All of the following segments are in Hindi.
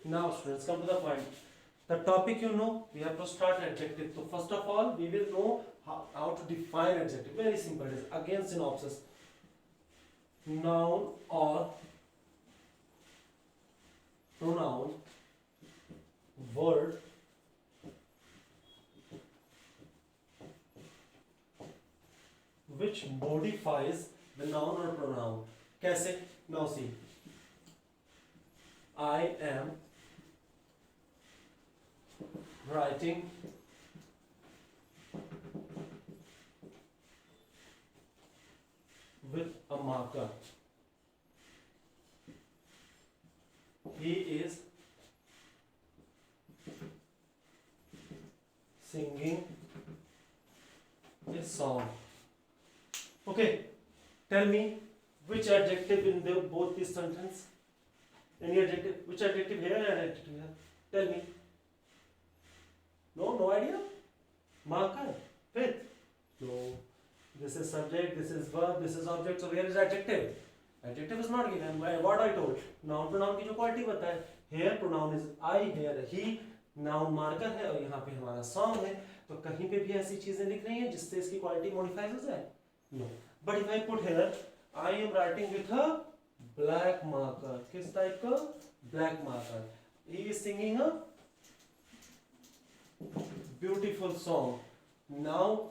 Now students, come to the point. The topic you know, we have to start adjective. So first of all, we will know how to define adjective. Very simple. It is again synopsis. Noun or pronoun, word, which modifies the noun or pronoun. कैसे? Now see. I am writing with a marker. He is singing a song. Okay, tell me which adjective in both these sentences? Any adjective? Which adjective here and adjective here? Tell me. No idea? Marker. With? No. This is subject, this is verb, this is object. So where is adjective? Adjective is not given. What I told? Noun pronoun की जो quality बताए. Here pronoun is I, here he. Noun marker है और यहाँ पे हमारा song है. तो कहीं पे भी ऐसी चीजें लिख रही हैं जिससे इसकी quality modify हो जाए? No. But if I put here, I am writing with a black marker. किस type का? Black marker. He is singing a beautiful song. Now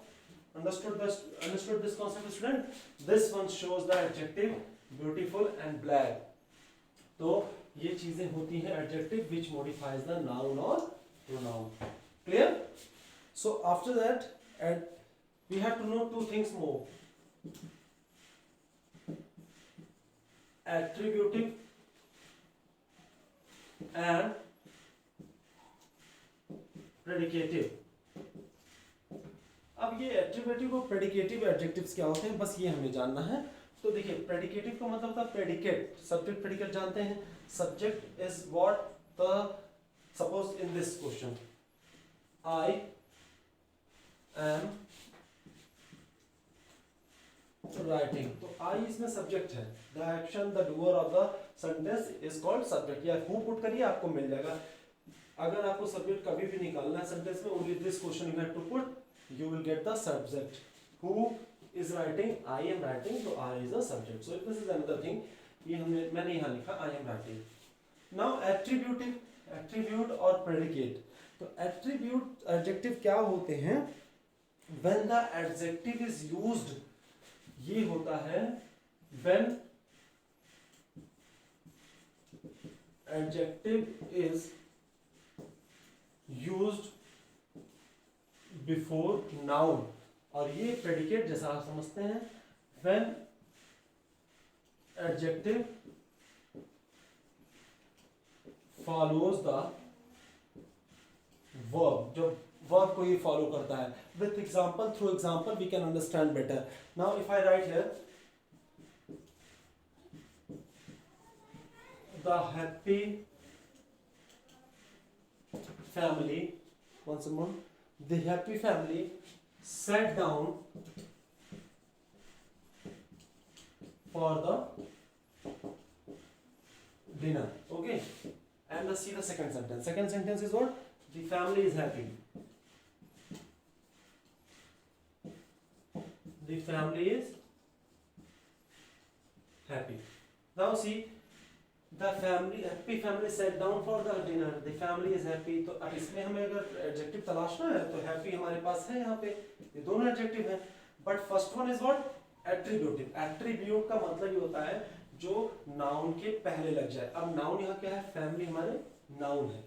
understood this concept, student? This one shows the adjective beautiful and black. तो ये चीजें होती हैं adjective which modifies the noun or pronoun. Clear? So after that, we have to know two things more. Attributive and predicative. अब ये एट्रीब्यूटिव और प्रेडिकेटिव एडजेक्टिव्स क्या होते हैं, बस ये हमें जानना है. तो देखिए, प्रेडिकेटिव का मतलब था प्रेडिकेट. सब्जेक्ट प्रेडिकेट जानते हैं. Subject is what the, suppose in this question, I am writing. तो आई इसमें सब्जेक्ट है. The action, the doer of the sentence is called subject. या हु पुट करिए, आपको मिल जाएगा. अगर आपको सब्जेक्ट कभी भी निकालना है सेंटेंस में, only this question you have to put, you will get the subject. Who is writing? I am writing. So I is the subject. So this is another thing. ये मैंने यहाँ लिखा I am writing. Now attribute और predicate. तो attribute adjective क्या होते हैं? When the adjective is used, ये होता है when adjective is used before noun. और ये प्रेडिकेट जैसा आप समझते हैं, when adjective follows the verb. जब वर्ब को ये फॉलो करता है. With example, through example we can understand better. Now if I write here the happy family, once more, the happy family sat down for the dinner. Okay, and let's see the second sentence. Second sentence is what? The family is happy. The family is happy. Now see, the family, happy family sat down for the dinner. The family is happy. तो अब इसमें हमें अगर एडजेक्टिव तलाशना है तो हैप्पी हमारे पास है यहाँ पे. ये दोनों एडजेक्टिव हैं. But first one is what? Attributive. Attribute का मतलब ये होता है जो नाउन के पहले लग जाए. अब नाउन यहाँ क्या है? फैमिली हमारे नाउन है.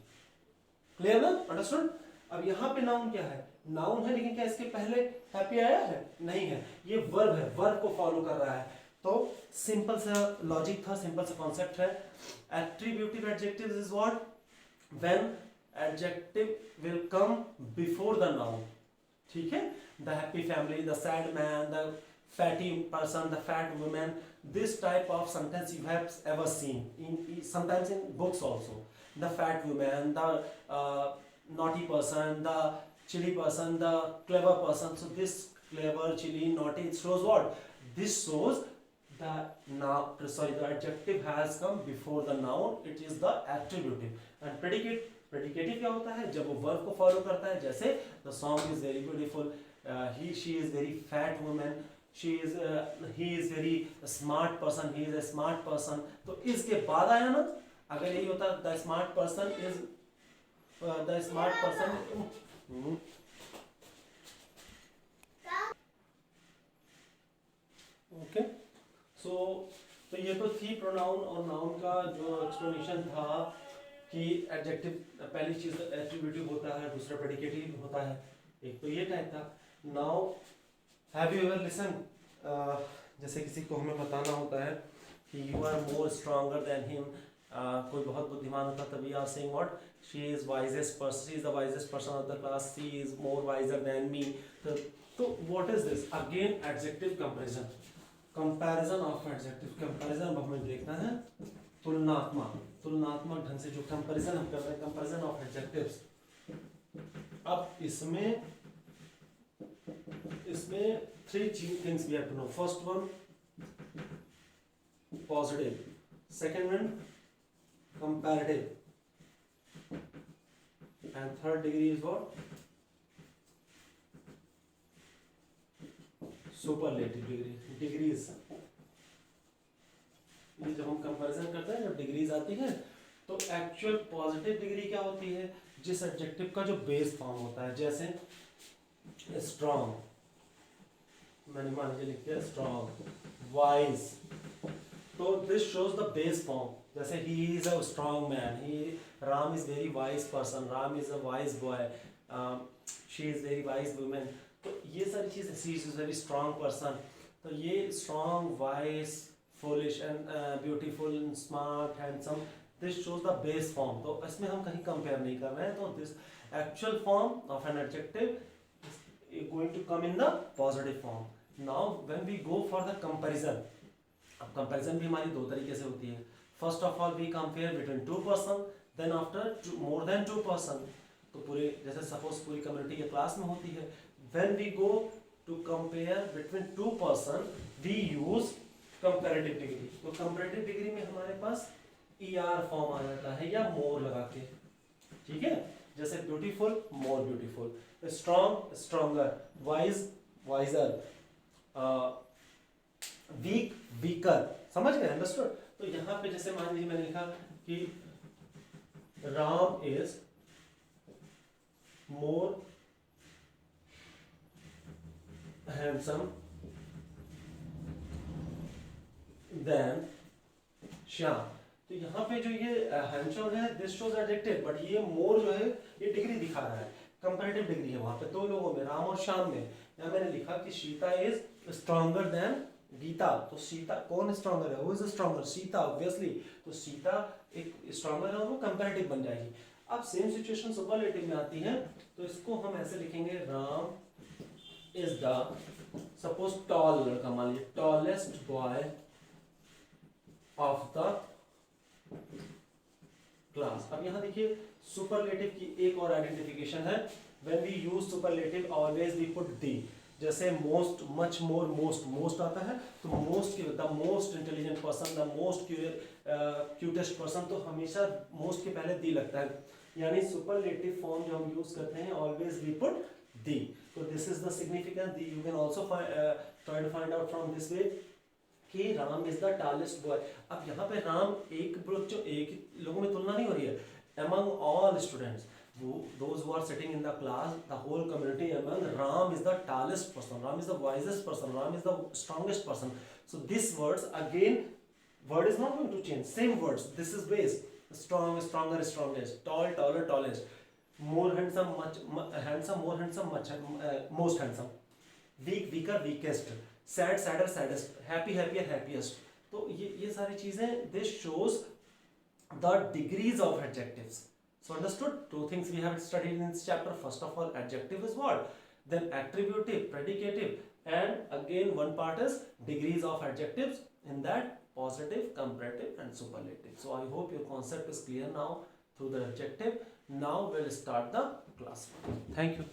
क्लियर ना? अंडरस्टूड? अब यहाँ पे नाउन क्या है? नाउन है, लेकिन क्या इसके पहले हैप्पी आया है? नहीं है. ये वर्ब है, वर्ब को फॉलो कर रहा है. तो सिंपल सा लॉजिक था, सिंपल सा कॉन्सेप्ट है. Attributive adjectives is what? When adjective will come before the noun. ठीक है? The happy family, the sad man, the fatty person, the fat women. This type of sentence you have ever seen in sometimes in books also. The fat women, the naughty person, the chilly person, the clever person. So this clever, chilly, naughty, it shows what? This shows the adjective has come before the noun, it is the attributive. And predicative क्या होता है, जब वो verb को follow करता है, जैसे the song is very beautiful, she is very fat woman, he is very smart person, he is a smart person. तो इसके बाद आया ना, अगर यही होता the smart person is okay. So तो ये तो थी प्रोनाउन और नाउन का जो एक्सप्लेनेशन था कि एडजेक्टिव पहली चीज एट्रीब्यूटिव होता है, दूसरा प्रेडिकेटिव होता है, एक तो ये टाइप था. Now have you ever listen, जैसे किसी को हमें बताना होता है कि you are more stronger than him, कोई बहुत बुद्धिमान होता है तभी आप saying what, she is wisest person, she is the wisest person of the class, she is more wiser than me. तो what is this, again adjective comparison, comparison of adjective. Comparison हमें देखना है तुलनात्मक ढंग से जो कंपैरिजन हम कर रहे हैं, कंपैरिजन ऑफ एडजेक्टिव्स. अब इसमें three things we have to know. First one positive, second one comparative, and third degree is what, superlative degree. Degrees, ये जब हम कंपैरिजन करते हैं, जब डिग्रीज आती है तो एक्चुअल पॉजिटिव डिग्री क्या होती है, जिस एडजेक्टिव का जो बेस फॉर्म होता है. जैसे स्ट्रॉन्ग, मैंने मान लीजिए लिख दिया स्ट्रॉन्ग. वाइज, तो this shows the base form. जैसे he is a strong man, Ram is very wise person, Ram is a wise boy, she is very wise women. तो ये सारी चीजें, she is very strong person. तो ये strong, wise, foolish and beautiful, smart, handsome, this shows the base form. तो इसमें हम कहीं कंपेयर नहीं कर रहे हैं. तो this actual form of an adjective is going to come in the positive form. Now when we go for the comparison, अब comparison भी हमारी दो तरीके से होती है. First of all we compare between two person, then after more than two person. तो पूरे, जैसे suppose पूरी community के class में होती है. When we go to compare between two person, we use comparative degree. तो comparative degree में हमारे पास ER form आ जाता है या more लगा के, ठीक है. जैसे beautiful, more beautiful, strong, stronger, wise, wiser, weak, weaker. समझ गए, अंडरस्टूड. तो यहाँ पे जैसे मान लीजिए मैंने लिखा कि Ram is more handsome than Shyam. तो यहाँ पे जो ये हैंडसम है, दिस शोज एडजेक्टिव, बट ये मोर जो है ये डिग्री दिखा रहा है, कंपैरेटिव डिग्री है वहां पे दो लोगों में, राम और श्याम में. यहाँ मैंने लिखा कि Sita is stronger than Gita. तो सीता कौन स्ट्रॉन्गर है, who is stronger, Sita obviously. तो सीता एक स्ट्रॉन्गर है और वो कंपैरेटिव बन जाएगी. अब सेम सिचुएशन सुपरलेटिव में आती है, तो इसको हम ऐसे लिखेंगे, Ram is the, suppose tall लड़का, मान लीजिए tallest boy of the class. अब यहाँ देखिए सुपरलेटिव की एक और आइडेंटिफिकेशन है. When we use superlative always we put the. जैसे मोस्ट, मच मोर, मोस्ट आता है तो मोस्ट की, the most intelligent person, the most cutest person, तो हमेशा मोस्ट के पहले दी लगता है. यानी सुपरलेटिव फॉर्म जो हम यूज करते हैं, ऑलवेज वी पुट दी. तो this is the significance. You can also try to find out from this way कि Ram is the tallest boy. अब यहाँ पे राम एक लोगों में तुलना नहीं हो रही है. among all students, those who are sitting in the class, the whole community, among Ram is the tallest person, Ram is the wisest person, Ram is the strongest person. So these words, again, word is not going to change, same words, this is base. Strong, stronger, strongest, tall, taller, tallest, more handsome, handsome, more handsome, most handsome, weak, weaker, weakest, sad, sadder, saddest, happy, happier, happiest. तो ये सारी चीजें, this shows the degrees of adjectives. So understood? Two things we have studied in this chapter. First of all, adjective is what? Then attributive, predicative, and again one part is degrees of adjectives. In that, positive, comparative, and superlative. So I hope your concept is clear now through the adjective. Now we'll start the class. Thank you.